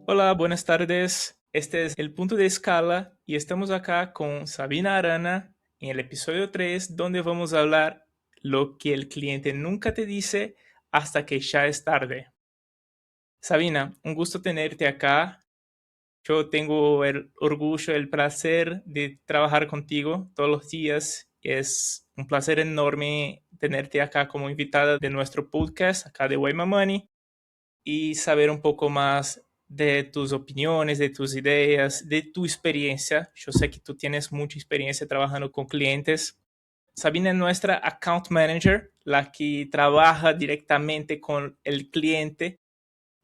Hola, buenas tardes. Este es el punto de escala y estamos acá con Sabina Arana en el episodio 3, donde vamos a hablar lo que el cliente nunca te dice hasta que ya es tarde. Sabina, un gusto tenerte acá. Yo tengo el orgullo, el placer de trabajar contigo todos los días. Es un placer enorme tenerte acá como invitada de nuestro podcast, acá de Wayma Money, y saber un poco más de tus opiniones, de tus ideas, de tu experiencia. Yo sé que tú tienes mucha experiencia trabajando con clientes. Sabina es nuestra account manager, la que trabaja directamente con el cliente.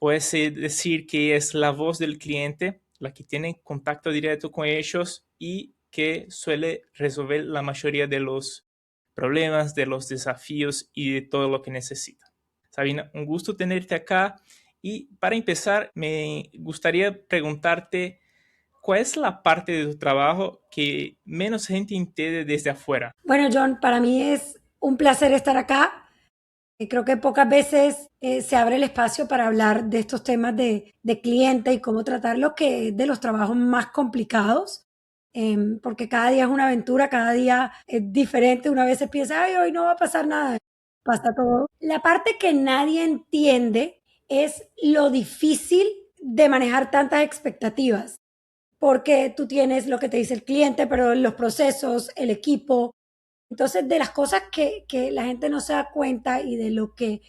Puedes decir que es la voz del cliente, la que tiene contacto directo con ellos y que suele resolver la mayoría de los problemas, de los desafíos y de todo lo que necesita. Sabina, un gusto tenerte acá. Y para empezar, me gustaría preguntarte, ¿cuál es la parte de tu trabajo que menos gente entiende desde afuera? Bueno, John, para mí es un placer estar acá. Creo que pocas veces se abre el espacio para hablar de estos temas de cliente y cómo tratarlo, que es de los trabajos más complicados, porque cada día es una aventura, cada día es diferente. Una vez se piensa, ay, hoy no va a pasar nada, pasa todo. La parte que nadie entiende es lo difícil de manejar tantas expectativas, porque tú tienes lo que te dice el cliente, pero los procesos, el equipo. Entonces, de las cosas que la gente no se da cuenta y de lo que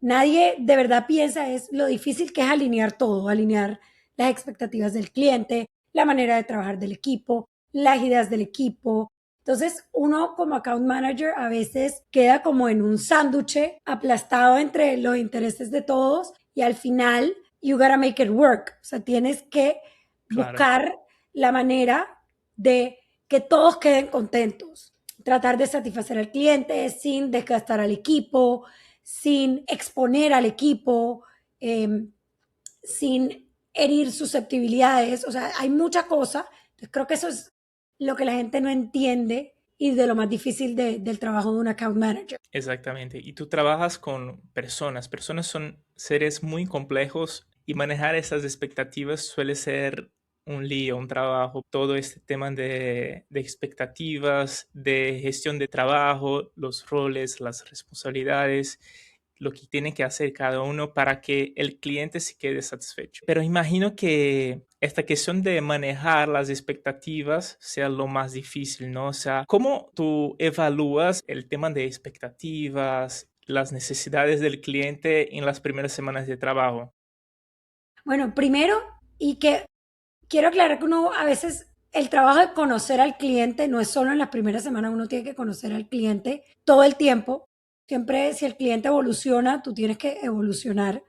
nadie de verdad piensa es lo difícil que es alinear todo, alinear las expectativas del cliente, la manera de trabajar del equipo, las ideas del equipo. Entonces, uno como account manager a veces queda como en un sándwich aplastado entre los intereses de todos y al final you gotta make it work. O sea, tienes que Claro. buscar la manera de que todos queden contentos, tratar de satisfacer al cliente sin desgastar al equipo, sin exponer al equipo, eh, sin herir susceptibilidades. O sea, hay mucha cosa. Entonces, creo que eso es lo que la gente no entiende y de lo más difícil del trabajo de un account manager. Exactamente. Y tú trabajas con personas. Personas son seres muy complejos y manejar esas expectativas suele ser un lío, un trabajo. Todo este tema de expectativas, de gestión de trabajo, los roles, las responsabilidades, lo que tiene que hacer cada uno para que el cliente se quede satisfecho. Pero imagino que esta cuestión de manejar las expectativas sea lo más difícil, ¿no? O sea, ¿cómo tú evalúas el tema de expectativas, las necesidades del cliente en las primeras semanas de trabajo? Bueno, primero, y que quiero aclarar que uno a veces el trabajo de conocer al cliente no es solo en las primeras semanas, uno tiene que conocer al cliente todo el tiempo. Siempre si el cliente evoluciona, tú tienes que evolucionar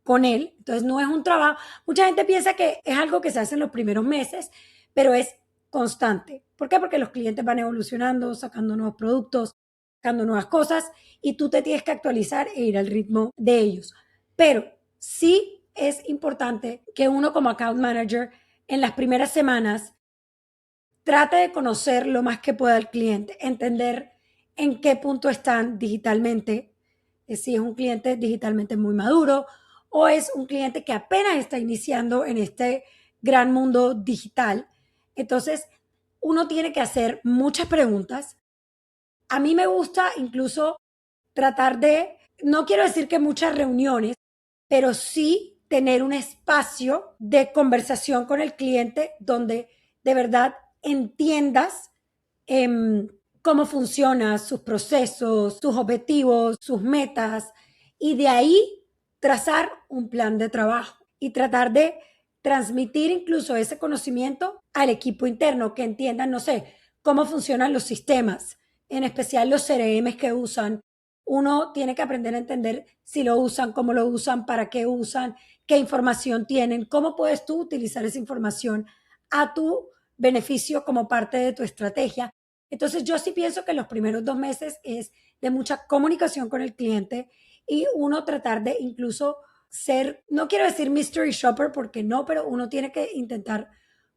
con él. Entonces no es un trabajo. Mucha gente piensa que es algo que se hace en los primeros meses, pero es constante. ¿Por qué? Porque los clientes van evolucionando, sacando nuevos productos, sacando nuevas cosas y tú te tienes que actualizar e ir al ritmo de ellos. Pero sí es importante que uno como account manager en las primeras semanas trate de conocer lo más que pueda al cliente, entender en qué punto están digitalmente, si es un cliente digitalmente muy maduro o es un cliente que apenas está iniciando en este gran mundo digital. Entonces, uno tiene que hacer muchas preguntas. A mí me gusta incluso tratar de, no quiero decir que muchas reuniones, pero sí tener un espacio de conversación con el cliente donde de verdad entiendas eh, cómo funcionan sus procesos, sus objetivos, sus metas, y de ahí trazar un plan de trabajo y tratar de transmitir incluso ese conocimiento al equipo interno, que entiendan, no sé, cómo funcionan los sistemas, en especial los CRMs que usan. Uno tiene que aprender a entender si lo usan, cómo lo usan, para qué usan, qué información tienen, cómo puedes tú utilizar esa información a tu beneficio como parte de tu estrategia. Entonces yo sí pienso que los primeros 2 meses es de mucha comunicación con el cliente y uno tratar de incluso ser, no quiero decir mystery shopper porque no, pero uno tiene que intentar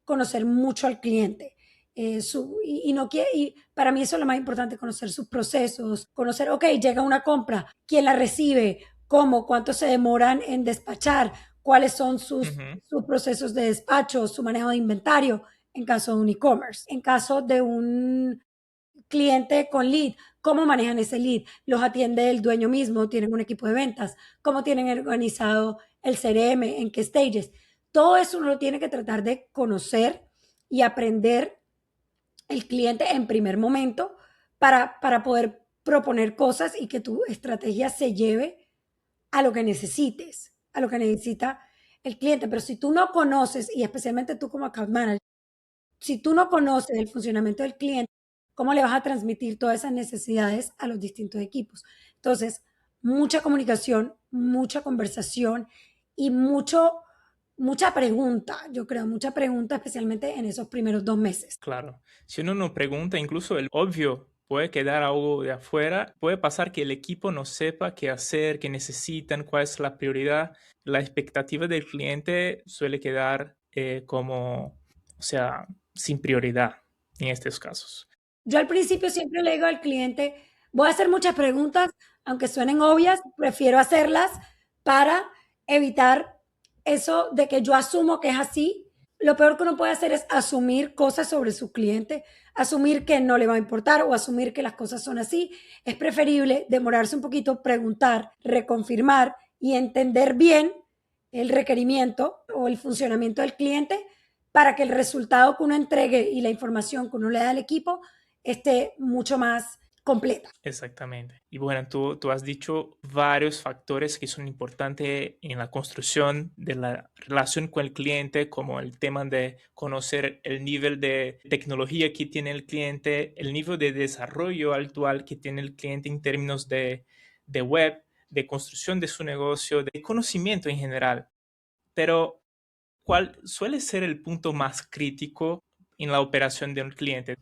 conocer mucho al cliente. No quiere, y para mí eso es lo más importante, conocer sus procesos, conocer, ok, llega una compra, quién la recibe, cómo, cuánto se demoran en despachar, cuáles son sus, Ujú. sus procesos de despacho, su manejo de inventario en caso de un e-commerce. En caso de un cliente con lead, cómo manejan ese lead, los atiende el dueño mismo, tienen un equipo de ventas, cómo tienen organizado el CRM, en qué stages. Todo eso uno lo tiene que tratar de conocer y aprender el cliente en primer momento para poder proponer cosas y que tu estrategia se lleve a lo que necesites, a lo que necesita el cliente. Pero si tú no conoces, y especialmente tú como account manager, si tú no conoces el funcionamiento del cliente, ¿cómo le vas a transmitir todas esas necesidades a los distintos equipos? Entonces, mucha comunicación, mucha conversación y mucha pregunta, yo creo, mucha pregunta, especialmente en esos primeros 2 meses. Claro. Si uno no pregunta, incluso el obvio puede quedar algo de afuera. Puede pasar que el equipo no sepa qué hacer, qué necesitan, cuál es la prioridad. La expectativa del cliente suele quedar como, o sea, sin prioridad en estos casos. Yo al principio siempre le digo al cliente, voy a hacer muchas preguntas, aunque suenen obvias, prefiero hacerlas para evitar eso de que yo asumo que es así. Lo peor que uno puede hacer es asumir cosas sobre su cliente, asumir que no le va a importar o asumir que las cosas son así. Es preferible demorarse un poquito, preguntar, reconfirmar y entender bien el requerimiento o el funcionamiento del cliente para que el resultado que uno entregue y la información que uno le da al equipo esté mucho más completa. Exactamente. Y bueno, tú has dicho varios factores que son importantes en la construcción de la relación con el cliente, como el tema de conocer el nivel de tecnología que tiene el cliente, el nivel de desarrollo actual que tiene el cliente en términos de web, de construcción de su negocio, de conocimiento en general. Pero, ¿cuál suele ser el punto más crítico en la operación de un cliente?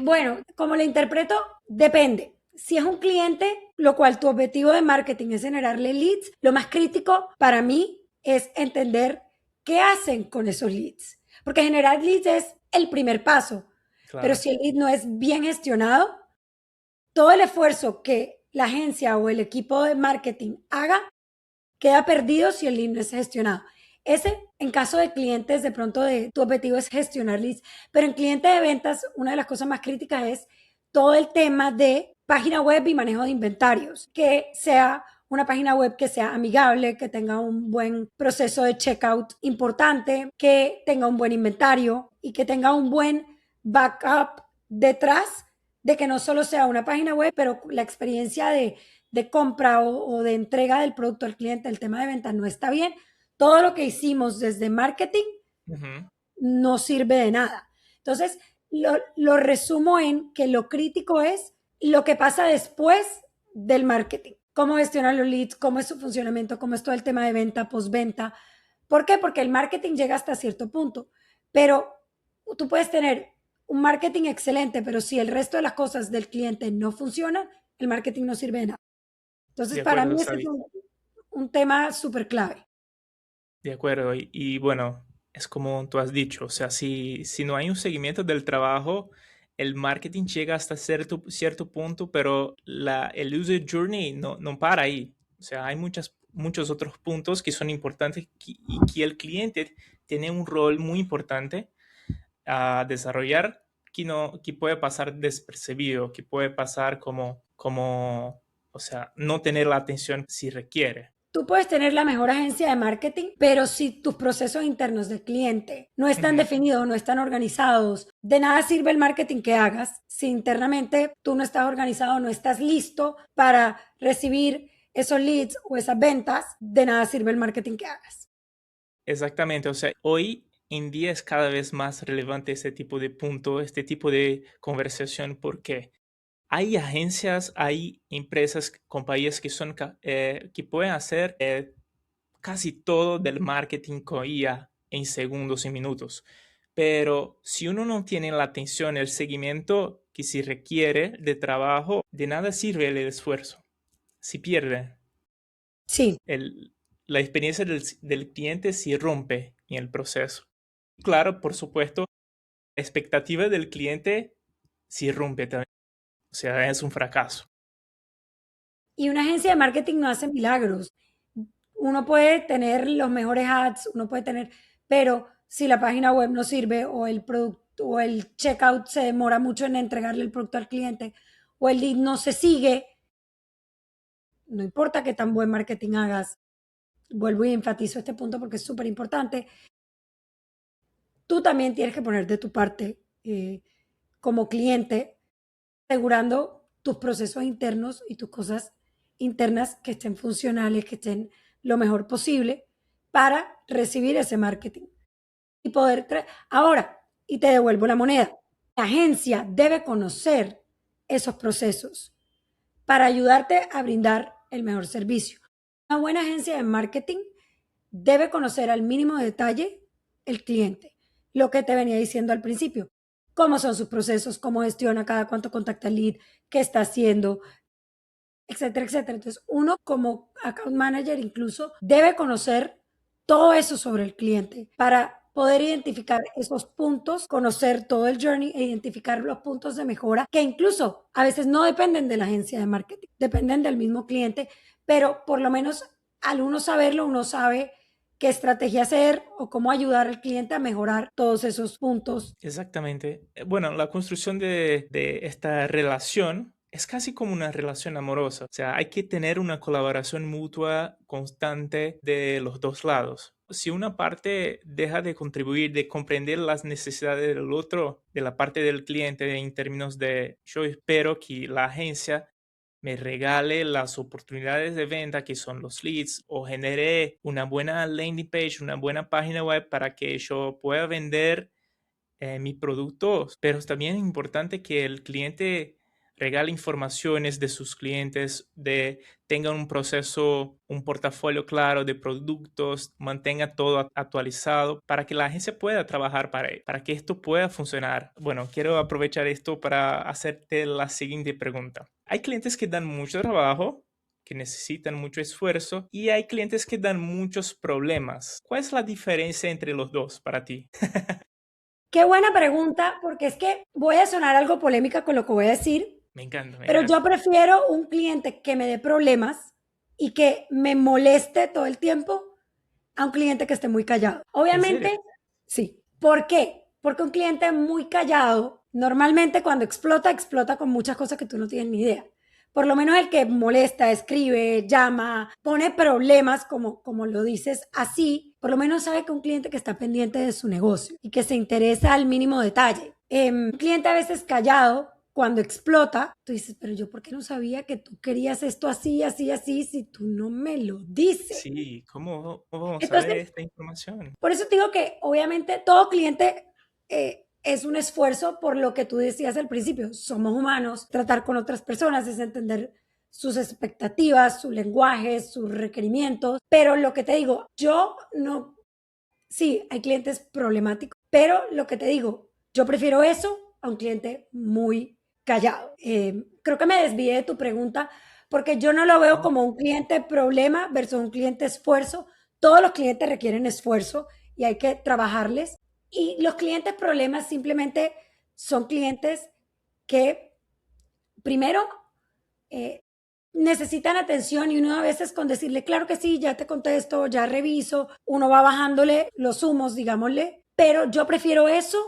Bueno, como le interpreto, depende. Si es un cliente, lo cual tu objetivo de marketing es generarle leads, lo más crítico para mí es entender qué hacen con esos leads. Porque generar leads es el primer paso, pero Claro, si el lead no es bien gestionado, todo el esfuerzo que la agencia o el equipo de marketing haga queda perdido si el lead no es gestionado. Ese, en caso de clientes, de pronto tu objetivo es gestionar leads, pero en clientes de ventas, una de las cosas más críticas es todo el tema de página web y manejo de inventarios, que sea una página web que sea amigable, que tenga un buen proceso de checkout importante, que tenga un buen inventario y que tenga un buen backup detrás de que no solo sea una página web, pero la experiencia de compra o de entrega del producto al cliente, el tema de ventas no está bien, todo lo que hicimos desde marketing ujú, no sirve de nada. Entonces, lo resumo en que lo crítico es lo que pasa después del marketing. Cómo gestionar los leads, cómo es su funcionamiento, cómo es todo el tema de venta, postventa. ¿Por qué? Porque el marketing llega hasta cierto punto, pero tú puedes tener un marketing excelente, pero si el resto de las cosas del cliente no funcionan, el marketing no sirve de nada. Entonces, de para acuerdo, mí ese es Sabi. un tema súper clave. De acuerdo, y bueno, es como tú has dicho, o sea, si no hay un seguimiento del trabajo, el marketing llega hasta cierto punto, pero el user journey no para ahí. O sea, hay muchos otros puntos que son importantes y que el cliente tiene un rol muy importante a desarrollar que puede pasar despercibido, que puede pasar o sea, no tener la atención si requiere. Tú puedes tener la mejor agencia de marketing, pero si tus procesos internos de cliente no están Ujú. definidos, no están organizados, de nada sirve el marketing que hagas si internamente tú no estás organizado, no estás listo para recibir esos leads o esas ventas, de nada sirve el marketing que hagas. Exactamente, o sea, hoy en día es cada vez más relevante este tipo de punto, este tipo de conversación, porque hay agencias, hay empresas, compañías que que pueden hacer casi todo del marketing con IA en segundos y minutos. Pero si uno no tiene la atención, el seguimiento que se requiere de trabajo, de nada sirve el esfuerzo. Si pierde Sí, el, la experiencia del cliente, se rompe en el proceso. Claro, por supuesto, la expectativa del cliente se rompe también. O sea, es un fracaso. y una agencia de marketing no hace milagros. uno puede tener los mejores ads, uno puede tener, pero si la página web no sirve o el producto o el checkout se demora mucho en entregarle el producto al cliente o el lead no se sigue, no importa qué tan buen marketing hagas, vuelvo y enfatizo este punto porque es súper importante, tú también tienes que poner de tu parte como cliente, asegurando tus procesos internos y tus cosas internas que estén funcionales, que estén lo mejor posible para recibir ese marketing y poder ahora, y te devuelvo la moneda. La agencia debe conocer esos procesos para ayudarte a brindar el mejor servicio. Una buena agencia de marketing debe conocer al mínimo detalle el cliente, lo que te venía diciendo al principio, cómo son sus procesos, cómo gestiona cada cuánto contacta el lead, qué está haciendo, etcétera, etcétera. Entonces, uno como account manager incluso debe conocer todo eso sobre el cliente para poder identificar esos puntos, conocer todo el journey e identificar los puntos de mejora que incluso a veces no dependen de la agencia de marketing, dependen del mismo cliente, pero por lo menos al uno saberlo, uno sabe qué estrategia hacer o cómo ayudar al cliente a mejorar todos esos puntos. Exactamente. Bueno, la construcción de esta relación es casi como una relación amorosa. O sea, hay que tener una colaboración mutua constante de los dos lados. Si una parte deja de contribuir, de comprender las necesidades del otro, de la parte del cliente, en términos de yo espero que la agencia me regale las oportunidades de venta que son los leads o genere una buena landing page, una buena página web para que yo pueda vender mi producto, pero también es importante que el cliente regale informaciones de sus clientes, tenga un proceso, un portafolio claro de productos, mantenga todo actualizado para que la agencia pueda trabajar para que esto pueda funcionar. Bueno, quiero aprovechar esto para hacerte la siguiente pregunta. Hay clientes que dan mucho trabajo, que necesitan mucho esfuerzo y hay clientes que dan muchos problemas. ¿Cuál es la diferencia entre los dos para ti? Qué buena pregunta, porque es que voy a sonar algo polémica con lo que voy a decir, Me encanta, me pero encanta. yo prefiero un cliente que me dé problemas y que me moleste todo el tiempo a un cliente que esté muy callado. ¿En serio? Obviamente, sí. ¿Por qué? Porque un cliente muy callado, normalmente cuando explota, explota con muchas cosas que tú no tienes ni idea. Por lo menos el que molesta, escribe, llama, pone problemas, como lo dices así, por lo menos sabe que un cliente que está pendiente de su negocio y que se interesa al mínimo detalle. Un cliente a veces callado, cuando explota, tú dices, pero yo por qué no sabía que tú querías esto así, así, así, si tú no me lo dices. Sí, ¿cómo vamos a ver Entonces, esta información? por eso te digo que obviamente todo cliente es un esfuerzo por lo que tú decías al principio. Somos humanos, tratar con otras personas es entender sus expectativas, su lenguaje, sus requerimientos. Pero lo que te digo, yo no, sí, hay clientes problemáticos, pero lo que te digo, yo prefiero eso a un cliente muy callado. Creo que me desvié de tu pregunta porque yo no lo veo Oh, como un cliente problema versus un cliente esfuerzo. Todos los clientes requieren esfuerzo y hay que trabajarles. Y los clientes problemas simplemente son clientes que primero eh, necesitan atención y uno a veces con decirle, claro que sí, ya te contesto, ya reviso, uno va bajándole los humos, digámosle, pero yo prefiero eso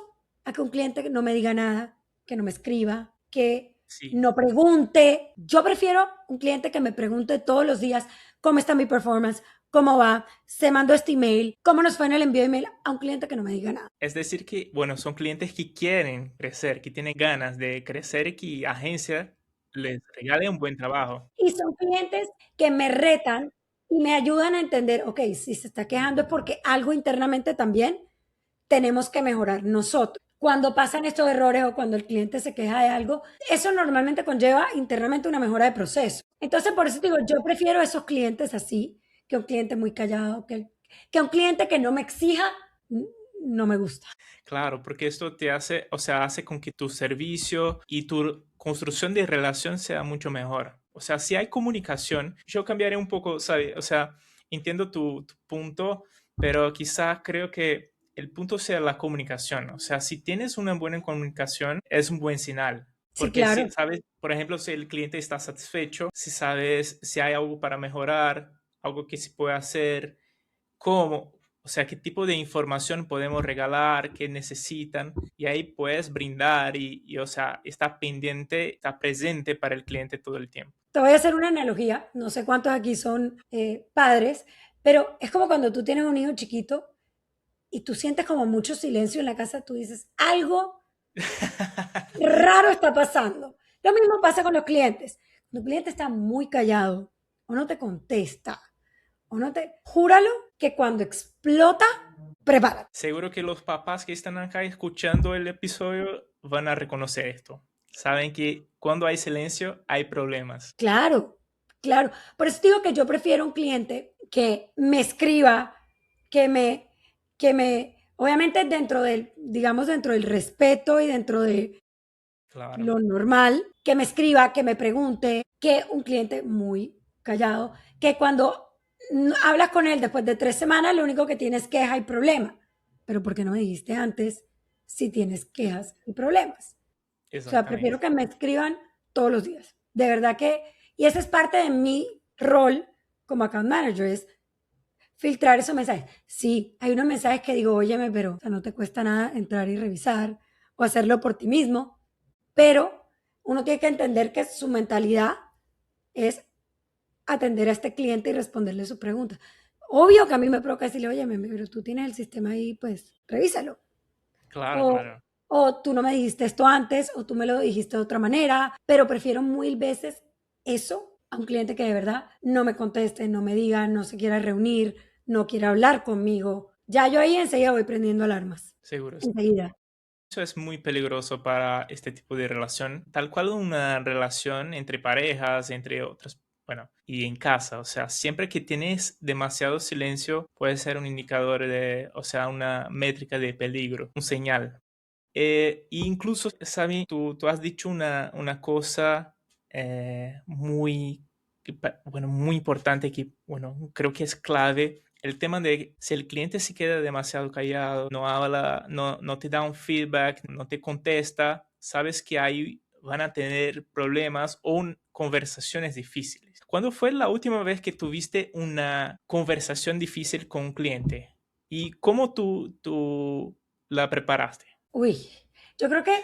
a que un cliente no me diga nada, que no me escriba, que sí, no pregunte. Yo prefiero un cliente que me pregunte todos los días cómo está mi performance, cómo va, se mandó este email, cómo nos fue en el envío de email, a un cliente que no me diga nada. es decir que, bueno, son clientes que quieren crecer, que tienen ganas de crecer y que agencia les regale un buen trabajo. Y son clientes que me retan y me ayudan a entender, ok, si se está quejando es porque algo internamente también tenemos que mejorar nosotros. Cuando pasan estos errores o cuando el cliente se queja de algo, eso normalmente conlleva internamente una mejora de proceso. Entonces, por eso digo, yo prefiero esos clientes así que un cliente muy callado, que un cliente que no me exija, no me gusta. Claro, porque esto te hace, o sea, hace con que tu servicio y tu construcción de relación sea mucho mejor. O sea, si hay comunicación, yo cambiaré un poco, ¿sabes? O sea, entiendo tu punto, pero quizá creo que el punto sea la comunicación. O sea, si tienes una buena comunicación, es un buen señal. Sí, Porque si claro. sabes, por ejemplo, si el cliente está satisfecho, si sabes si hay algo para mejorar, algo que se puede hacer, cómo, o sea, qué tipo de información podemos regalar, qué necesitan, y ahí puedes brindar o sea, está pendiente, está presente para el cliente todo el tiempo. Te voy a hacer una analogía, no sé cuántos aquí son padres, pero es como cuando tú tienes un hijo chiquito y tú sientes como mucho silencio en la casa, tú dices, algo raro está pasando. Lo mismo pasa con los clientes. Cuando el cliente está muy callado o no te contesta o no te... Júralo que cuando explota, prepárate. Seguro que los papás que están acá escuchando el episodio van a reconocer esto. Saben que cuando hay silencio hay problemas. Claro, claro. Por eso digo que yo prefiero un cliente que me escriba, obviamente dentro del, digamos, dentro del respeto y dentro de Claro. lo normal, que me escriba, que me pregunte, que un cliente muy callado, que cuando hablas con él después de 3 semanas, lo único que tienes es queja y problema. Pero ¿por qué no me dijiste antes si tienes quejas y problemas? O sea, prefiero Exactamente. que me escriban todos los días. De verdad que, y esa es parte de mi rol como account manager, es filtrar esos mensajes. Sí, hay unos mensajes que digo, óyeme, pero o sea, no te cuesta nada entrar y revisar o hacerlo por ti mismo, pero uno tiene que entender que su mentalidad es atender a este cliente y responderle su pregunta. Obvio que a mí me provoca decirle, oye, pero tú tienes el sistema ahí, pues revísalo. Claro, O, claro. o tú no me dijiste esto antes, o tú me lo dijiste de otra manera, pero prefiero mil veces eso a un cliente que de verdad no me conteste, no me diga, no se quiera reunir, no quiera hablar conmigo. Ya yo ahí enseguida voy prendiendo alarmas. Seguro. Enseguida. Eso es muy peligroso para este tipo de relación, tal cual una relación entre parejas, entre otras, bueno, y en casa. O sea, siempre que tienes demasiado silencio puede ser un indicador de, o sea, una métrica de peligro, un señal. Incluso, Sami, tú has dicho una cosa muy, bueno, muy importante que, bueno, creo que es clave. El tema de si el cliente se queda demasiado callado, no habla, no te da un feedback, no te contesta, sabes que ahí van a tener problemas o conversaciones difíciles. ¿Cuándo fue la última vez que tuviste una conversación difícil con un cliente? ¿Y cómo tú la preparaste? Uy, yo creo que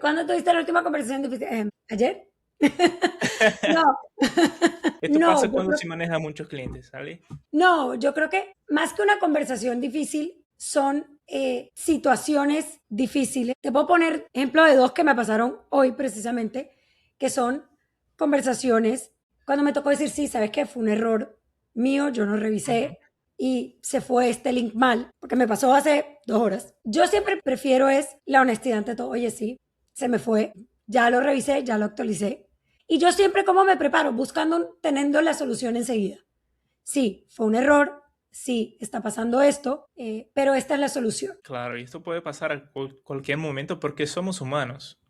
cuando tuviste la última conversación difícil, ¿ayer? No, Esto no, pasa yo cuando creo se maneja a muchos clientes, ¿sale? No, yo creo que más que una conversación difícil son situaciones difíciles. Te puedo poner ejemplo de dos que me pasaron hoy precisamente, que son conversaciones cuando me tocó decir, sí, sabes que fue un error mío, yo no Ujú. revisé y se fue este link mal, porque me pasó hace 2 horas. Yo siempre prefiero es la honestidad ante todo. Oye, sí, se me fue, ya lo revisé, ya lo actualicé. Y yo siempre como me preparo, buscando, teniendo la solución enseguida. Sí, fue un error, sí, está pasando esto, pero esta es la solución. Claro, y esto puede pasar a cualquier momento porque somos humanos,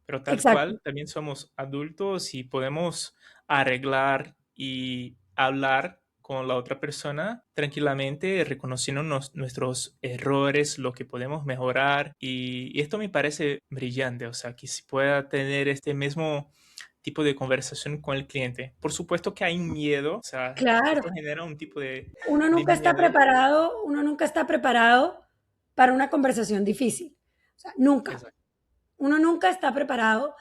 pero tal Exacto. cual también somos adultos y podemos arreglar y hablar con la otra persona tranquilamente, reconociendo nuestros errores, lo que podemos mejorar. Y esto me parece brillante, o sea, que se pueda tener este mismo tipo de conversación con el cliente. Por supuesto que hay miedo, o sea, Claro, esto genera un tipo uno de nunca está miedo. preparado, uno nunca está preparado para una conversación difícil. O sea, nunca. Exacto. Uno nunca está preparado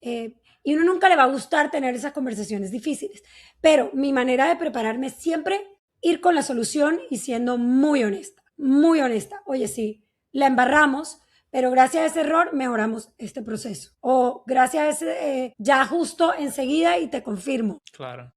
y uno nunca le va a gustar tener esas conversaciones difíciles. Pero mi manera de prepararme es siempre ir con la solución y siendo muy honesta, muy honesta. Oye, sí, la embarramos, pero gracias a ese error mejoramos este proceso. O gracias a ese, ya justo enseguida y te confirmo. Claro.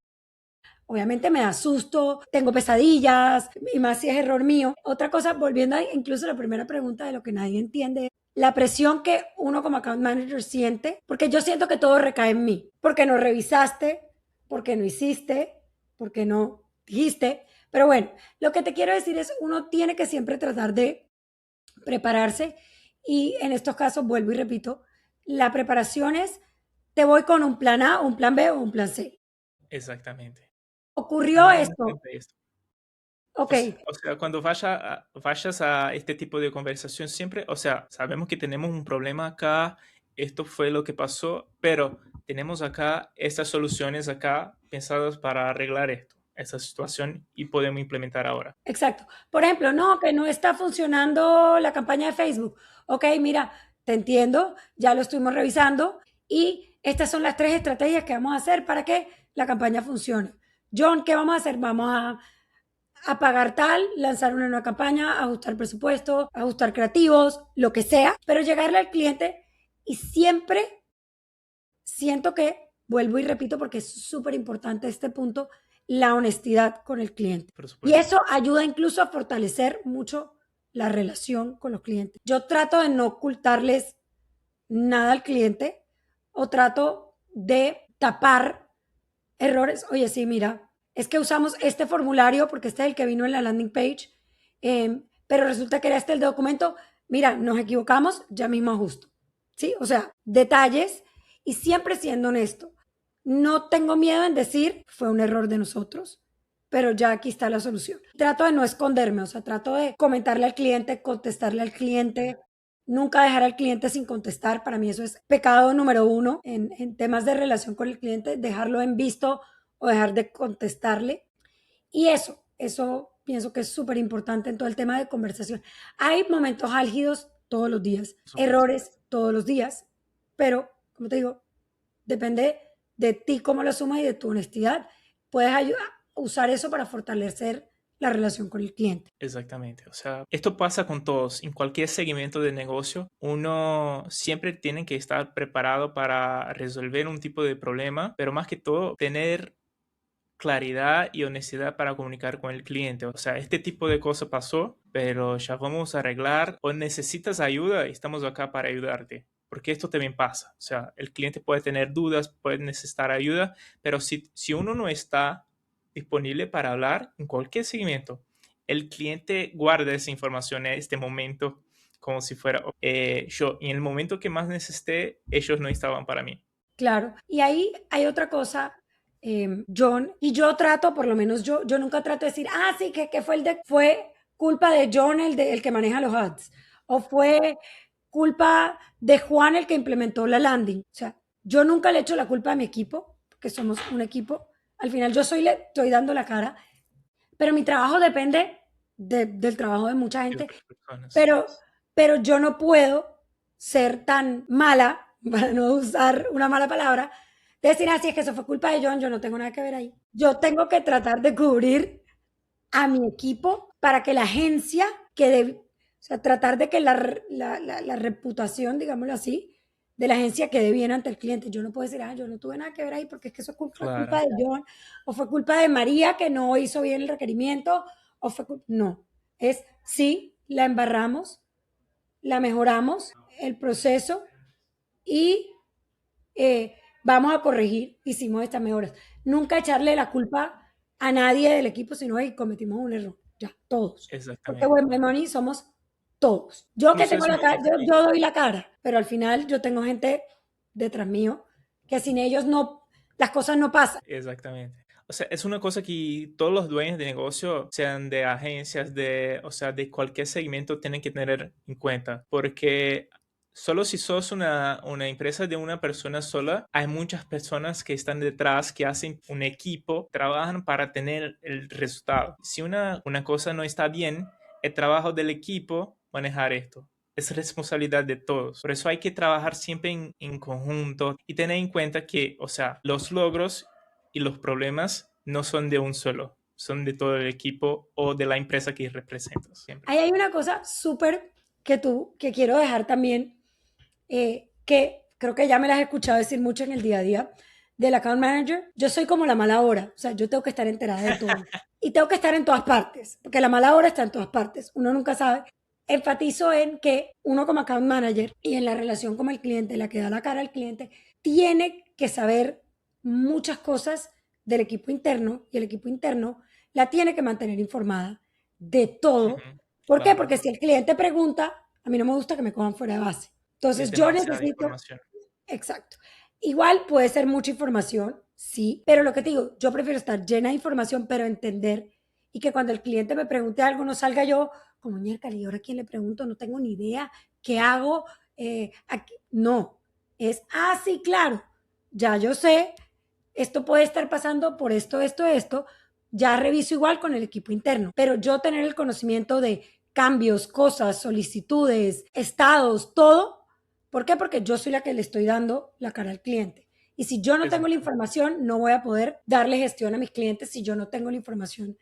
Obviamente me da susto, tengo pesadillas, y más si es error mío. Otra cosa, volviendo a incluso la primera pregunta de lo que nadie entiende, la presión que uno como account manager siente, porque yo siento que todo recae en mí, porque no revisaste, porque no hiciste, porque no dijiste. Pero bueno, lo que te quiero decir es, uno tiene que siempre tratar de prepararse y en estos casos, vuelvo y repito, la preparación es, te voy con un plan A, un plan B o un plan C. Exactamente. Ocurrió Tengamos en esto, cuenta esto. ok, O sea, cuando vayas a este tipo de conversación, siempre, o sea, sabemos que tenemos un problema acá, esto fue lo que pasó, pero tenemos acá estas soluciones acá, pensados para arreglar esta situación y podemos implementar ahora. Exacto. Por ejemplo, no, que no está funcionando la campaña de Facebook. Ok, mira, te entiendo, ya lo estuvimos revisando y estas son las 3 estrategias que vamos a hacer para que la campaña funcione. John, ¿qué vamos a hacer? Vamos a pagar tal, lanzar una nueva campaña, ajustar presupuesto, ajustar creativos, lo que sea, pero llegarle al cliente y siempre siento que, vuelvo y repito porque es súper importante este punto, la honestidad con el cliente. Por Y supuesto. eso ayuda incluso a fortalecer mucho la relación con los clientes. Yo trato de no ocultarles nada al cliente o trato de tapar errores. Oye, sí, mira, es que usamos este formulario porque este es el que vino en la landing page, pero resulta que era este el documento. Mira, nos equivocamos, ya mismo ajusto. ¿Sí? O sea, detalles y siempre siendo honesto. No tengo miedo en decir, fue un error de nosotros, pero ya aquí está la solución. Trato de no esconderme, o sea, trato de comentarle al cliente, contestarle al cliente, nunca dejar al cliente sin contestar. Para mí eso es pecado número 1 en temas de relación con el cliente, dejarlo en visto o dejar de contestarle. Y eso pienso que es súper importante en todo el tema de conversación. Hay momentos álgidos todos los días, Por supuesto. errores todos los días, pero como te digo, depende de ti cómo lo asumas y de tu honestidad. Puedes usar eso para fortalecer la relación con el cliente. Exactamente. O sea, esto pasa con todos. En cualquier segmento de negocio, uno siempre tiene que estar preparado para resolver un tipo de problema, pero más que todo, tener claridad y honestidad para comunicar con el cliente. O sea, este tipo de cosa pasó, pero ya vamos a arreglar. O necesitas ayuda, estamos acá para ayudarte. Porque esto también pasa. O sea, el cliente puede tener dudas, puede necesitar ayuda, pero si uno no está disponible para hablar en cualquier segmento, el cliente guarda esa información en este momento como si fuera yo. Y en el momento que más necesité, ellos no estaban para mí. Claro. Y ahí hay otra cosa, John, y yo trato, por lo menos yo nunca trato de decir, ah, sí, que fue culpa de John, el que maneja los ads, o fue culpa de Juan, el que implementó la landing. O sea, yo nunca le echo la culpa a mi equipo, porque somos un equipo. Al final le estoy dando la cara, pero mi trabajo depende del trabajo de mucha Y gente, otras personas. pero, pero yo no puedo ser tan mala, para no usar una mala palabra, de decir, así es que eso fue culpa de John, yo no tengo nada que ver ahí. Yo tengo que tratar de cubrir a mi equipo para que la agencia quede, o sea, tratar de que la reputación, digámoslo así, de la agencia quede bien ante el cliente. Yo no puedo decir, ah, yo no tuve nada que ver ahí porque es que eso fue culpa Claro. de John, o fue culpa de María que no hizo bien el requerimiento, o fue no, es sí, la embarramos, la mejoramos, el proceso y vamos a corregir, hicimos estas mejoras. Nunca echarle la culpa a nadie del equipo, sino que cometimos un error. Ya, todos. Porque Exactamente. Buen Money somos todos. Yo que Incluso tengo es la mejor cara, también. yo doy la cara, pero al final yo tengo gente detrás mío que sin ellos no, las cosas no pasan. Exactamente. O sea, es una cosa que todos los dueños de negocio, sean de agencias, o sea, de cualquier segmento, tienen que tener en cuenta. Porque solo si sos una empresa de una persona sola, hay muchas personas que están detrás, que hacen un equipo, trabajan para tener el resultado. Si una cosa no está bien, el trabajo del equipo manejar esto. Es responsabilidad de todos. Por eso hay que trabajar siempre en conjunto y tener en cuenta que, o sea, los logros y los problemas no son de un solo, son de todo el equipo o de la empresa que representas siempre. Ahí hay una cosa súper que quiero dejar también, que creo que ya me las he escuchado decir mucho en el día a día, del account manager. Yo soy como la mala hora, o sea, yo tengo que estar enterada de todo. Y tengo que estar en todas partes, porque la mala hora está en todas partes, uno nunca sabe. Enfatizo en que uno como account manager y en la relación con el cliente, la que da la cara al cliente, tiene que saber muchas cosas del equipo interno y el equipo interno la tiene que mantener informada de todo. Ujú, ¿Por qué? claro, Porque si el cliente pregunta, a mí no me gusta que me cojan fuera de base. es Entonces yo demasiada necesito, información. exacto. Igual puede ser mucha información, sí, pero lo que te digo, yo prefiero estar llena de información, pero entender y que cuando el cliente me pregunte algo no salga yo como ñerca, ¿y ahora a quién le pregunto? No tengo ni idea, ¿qué hago? No, es, sí, claro, ya yo sé, esto puede estar pasando por esto, esto, esto, ya reviso igual con el equipo interno, pero yo tener el conocimiento de cambios, cosas, solicitudes, estados, todo. ¿Por qué? Porque yo soy la que le estoy dando la cara al cliente. Y si yo no tengo la Exactamente. información, no voy a poder darle gestión a mis clientes si yo no tengo la información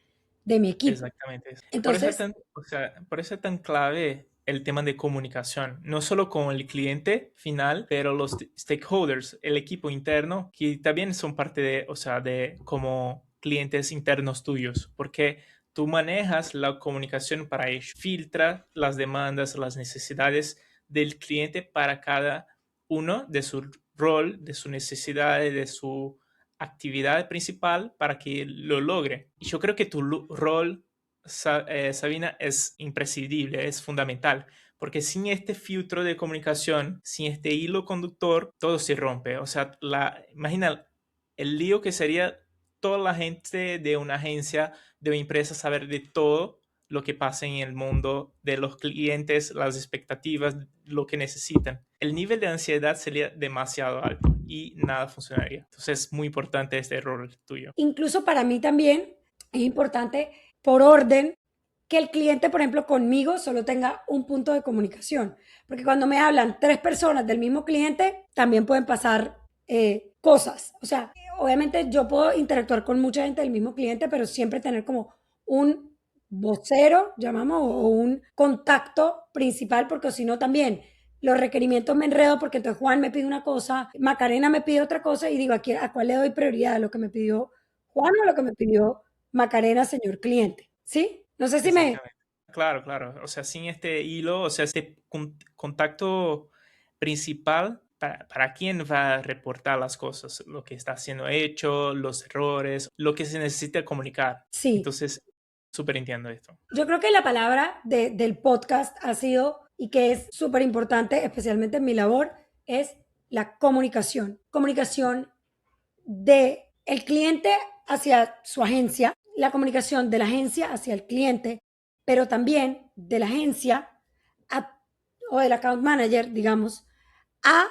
de mi equipo. Exactamente. Entonces, O sea, por eso es tan clave el tema de comunicación, no solo con el cliente final, pero los stakeholders, el equipo interno, que también son parte de, o sea, de como clientes internos tuyos, porque tú manejas la comunicación para ellos, filtra las demandas, las necesidades del cliente para cada uno de su rol, de sus necesidades, de su actividad principal para que lo logre. Y yo creo que tu rol, Sabina, es imprescindible, es fundamental, porque sin este filtro de comunicación, sin este hilo conductor, todo se rompe. O sea, imagina el lío que sería toda la gente de una agencia, de una empresa, saber de todo lo que pasa en el mundo, de los clientes, las expectativas, lo que necesitan. El nivel de ansiedad sería demasiado alto y nada funcionaría. Entonces es muy importante este error tuyo. incluso para mí también es importante, por orden, que el cliente, por ejemplo, conmigo solo tenga un punto de comunicación. Porque cuando me hablan tres personas del mismo cliente, también pueden pasar cosas. O sea, obviamente yo puedo interactuar con mucha gente del mismo cliente, pero siempre tener como un vocero, llamamos, o un contacto principal, porque si no también los requerimientos me enredo porque entonces Juan me pide una cosa, Macarena me pide otra cosa y digo, ¿a cuál le doy prioridad? ¿A lo que me pidió Juan o a lo que me pidió Macarena, señor cliente? ¿Sí? No sé si me... Exactamente. Claro, claro. O sea, sin este hilo, o sea, este contacto principal, para quién va a reportar las cosas, lo que está siendo hecho, los errores, lo que se necesita comunicar. Sí, Entonces, súper entiendo esto. yo creo que la palabra del podcast ha sido, y que es súper importante, especialmente en mi labor, es la comunicación. Comunicación de el cliente hacia su agencia, la comunicación de la agencia hacia el cliente, pero también de la agencia a, o del account manager, digamos, a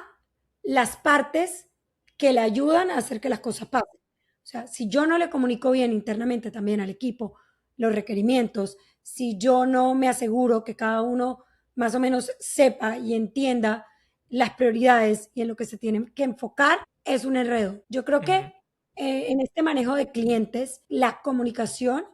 las partes que le ayudan a hacer que las cosas pasen. O sea, si yo no le comunico bien internamente también al equipo los requerimientos, si yo no me aseguro que cada uno más o menos sepa y entienda las prioridades y en lo que se tienen que enfocar, es un enredo. Yo creo que Ujú. en este manejo de clientes, la comunicación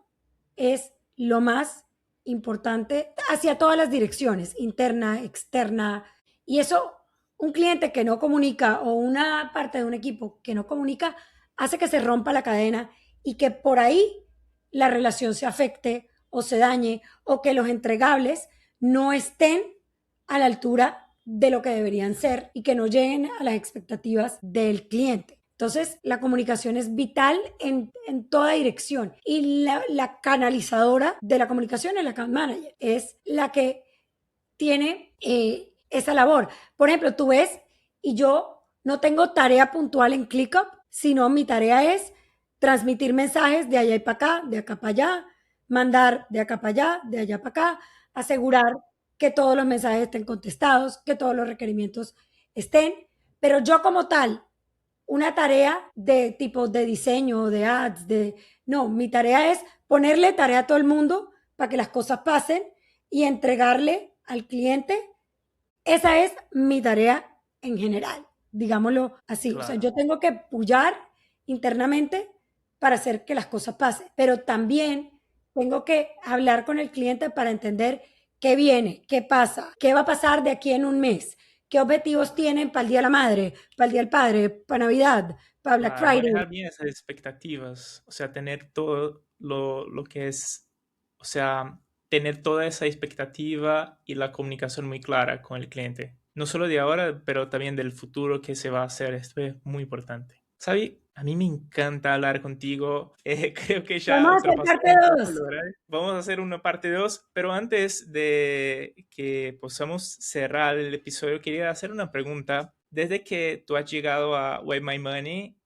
es lo más importante hacia todas las direcciones, interna, externa. Y eso, un cliente que no comunica o una parte de un equipo que no comunica, hace que se rompa la cadena y que por ahí la relación se afecte o se dañe o que los entregables no estén a la altura de lo que deberían ser y que no lleguen a las expectativas del cliente. Entonces, la comunicación es vital en toda dirección y la canalizadora de la comunicación es la account manager, es la que tiene esa labor. Por ejemplo, tú ves y yo no tengo tarea puntual en ClickUp, sino mi tarea es transmitir mensajes de allá y para acá, de acá para allá, mandar de acá para allá, de allá para acá, asegurar que todos los mensajes estén contestados, que todos los requerimientos estén, pero yo como tal, una tarea de tipo de diseño, de ads, de... No, mi tarea es ponerle tarea a todo el mundo para que las cosas pasen y entregarle al cliente. Esa es mi tarea en general, digámoslo así. O sea, Claro. yo tengo que pullar internamente para hacer que las cosas pasen, pero también tengo que hablar con el cliente para entender qué viene, qué pasa, qué va a pasar de aquí en un mes, qué objetivos tienen para el Día de la Madre, para el Día del Padre, para Navidad, para Black Claro, Friday. manejar bien esas expectativas, o sea, tener todo lo que es, o sea, tener toda esa expectativa y la comunicación muy clara con el cliente. No solo de ahora, pero también del futuro que se va a hacer. Esto es muy importante. Sabi, a mí me encanta hablar contigo. Creo que Vamos ya a hacer ultrapasamos parte un poco el 2. horario. Vamos a hacer una parte 2, pero antes de que podamos cerrar el episodio, quería hacer una pregunta. Desde que tú has llegado a Web My Money,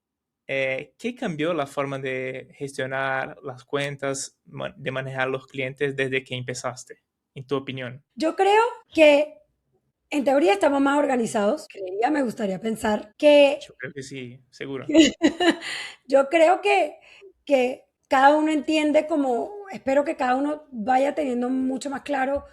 ¿qué cambió la forma de gestionar las cuentas, de manejar los clientes desde que empezaste, en tu opinión? Yo creo que En teoría estamos más organizados, creería, me gustaría pensar que Yo creo que sí, seguro. yo creo que cada uno entiende como, espero que cada uno vaya teniendo mucho más claro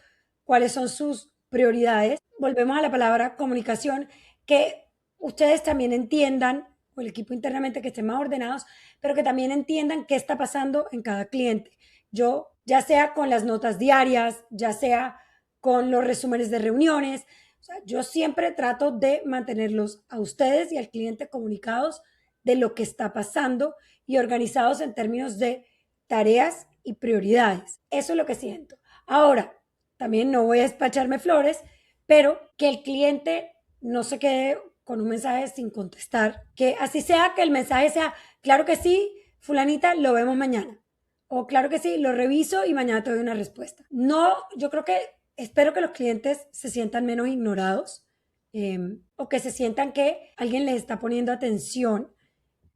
cuáles son sus prioridades. Volvemos a la palabra comunicación, que ustedes también entiendan, o el equipo internamente que estén más ordenados, pero que también entiendan qué está pasando en cada cliente. Yo, ya sea con las notas diarias, ya sea con los resúmenes de reuniones, o sea, yo siempre trato de mantenerlos a ustedes y al cliente comunicados de lo que está pasando y organizados en términos de tareas y prioridades. Eso es lo que siento. Ahora, también no voy a despacharme flores, pero que el cliente no se quede con un mensaje sin contestar, que así sea que el mensaje sea, claro que sí, fulanita, lo vemos mañana. O claro que sí, lo reviso y mañana te doy una respuesta. No, yo creo que espero que los clientes se sientan menos ignorados o que se sientan que alguien les está poniendo atención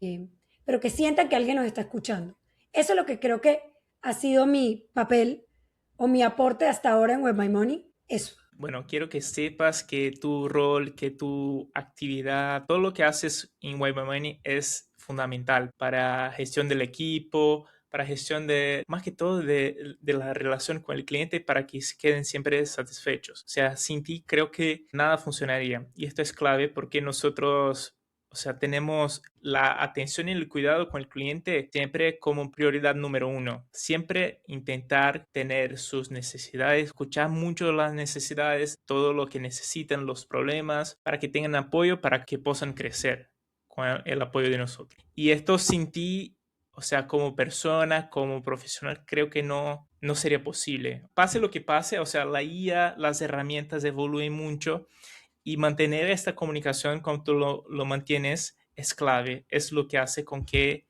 eh, pero que sientan que alguien nos está escuchando. Eso es lo que creo que ha sido mi papel o mi aporte hasta ahora en Web My Money. Eso. Bueno, quiero que sepas que tu rol, que tu actividad, todo lo que haces en Web Money es fundamental para gestión del equipo, para gestión de, más que todo, de la relación con el cliente para que se queden siempre satisfechos. O sea, sin ti creo que nada funcionaría. Y esto es clave porque nosotros, o sea, tenemos la atención y el cuidado con el cliente siempre como prioridad número uno. Siempre intentar tener sus necesidades, escuchar mucho las necesidades, todo lo que necesitan, los problemas, para que tengan apoyo, para que puedan crecer con el apoyo de nosotros. Y esto sin ti, o sea, como persona, como profesional, creo que no sería posible. Pase lo que pase, o sea, la IA, las herramientas evoluyen mucho y mantener esta comunicación como tú lo mantienes es clave, es lo que hace con que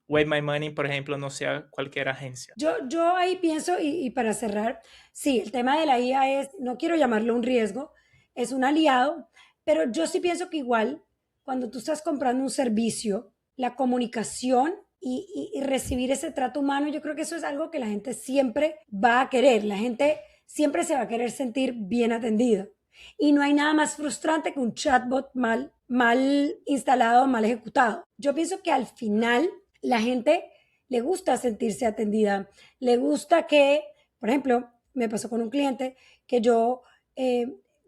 Wave My Money, por ejemplo, no sea cualquier agencia. Yo ahí pienso, y para cerrar, sí, el tema de la IA es, no quiero llamarlo un riesgo, es un aliado, pero yo sí pienso que igual, cuando tú estás comprando un servicio, la comunicación y recibir ese trato humano, yo creo que eso es algo que la gente siempre va a querer, la gente siempre se va a querer sentir bien atendida. Y no hay nada más frustrante que un chatbot mal instalado, mal ejecutado. Yo pienso que al final la gente le gusta sentirse atendida, le gusta que, por ejemplo, me pasó con un cliente que yo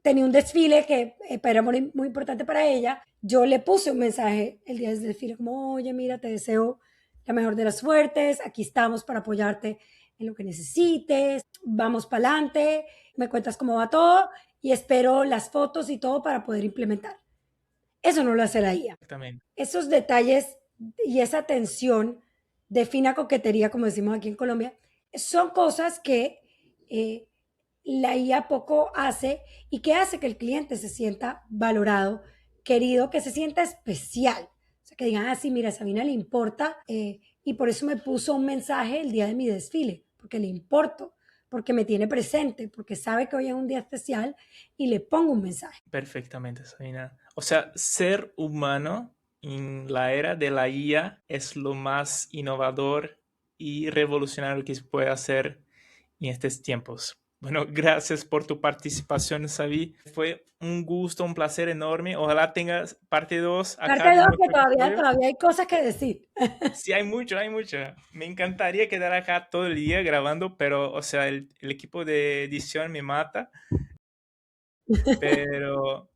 tenía un desfile que era muy importante para ella, yo le puse un mensaje el día del desfile como, oye, mira, te deseo la mejor de las suertes, aquí estamos para apoyarte en lo que necesites, vamos para adelante, me cuentas cómo va todo y espero las fotos y todo para poder implementar. Eso no lo hace la IA. Exactamente. Esos detalles y esa atención de fina coquetería, como decimos aquí en Colombia, son cosas que la IA poco hace y que hace que el cliente se sienta valorado, querido, que se sienta especial. O sea, que digan, ah, sí, mira, a Sabina le importa y por eso me puso un mensaje el día de mi desfile, porque le importo, porque me tiene presente, porque sabe que hoy es un día especial y le pongo un mensaje. Perfectamente, Sabina. O sea, ser humano en la era de la IA es lo más innovador y revolucionario que se puede hacer en estos tiempos. Bueno, gracias por tu participación, Sabi. Fue un gusto, un placer enorme. Ojalá tengas parte 2 acá Parte de 2 que nuestro episodio. todavía hay cosas que decir. Sí, hay mucho, hay mucho. Me encantaría quedar acá todo el día grabando, pero, o sea, el equipo de edición me mata. Pero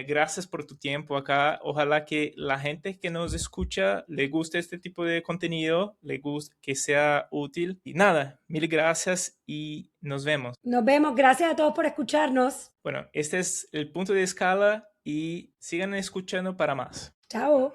gracias por tu tiempo acá. Ojalá que la gente que nos escucha le guste este tipo de contenido, le guste, que sea útil. Y nada, mil gracias y nos vemos. Nos vemos. Gracias a todos por escucharnos. Bueno, este es el punto de escala y sigan escuchando para más. Chao.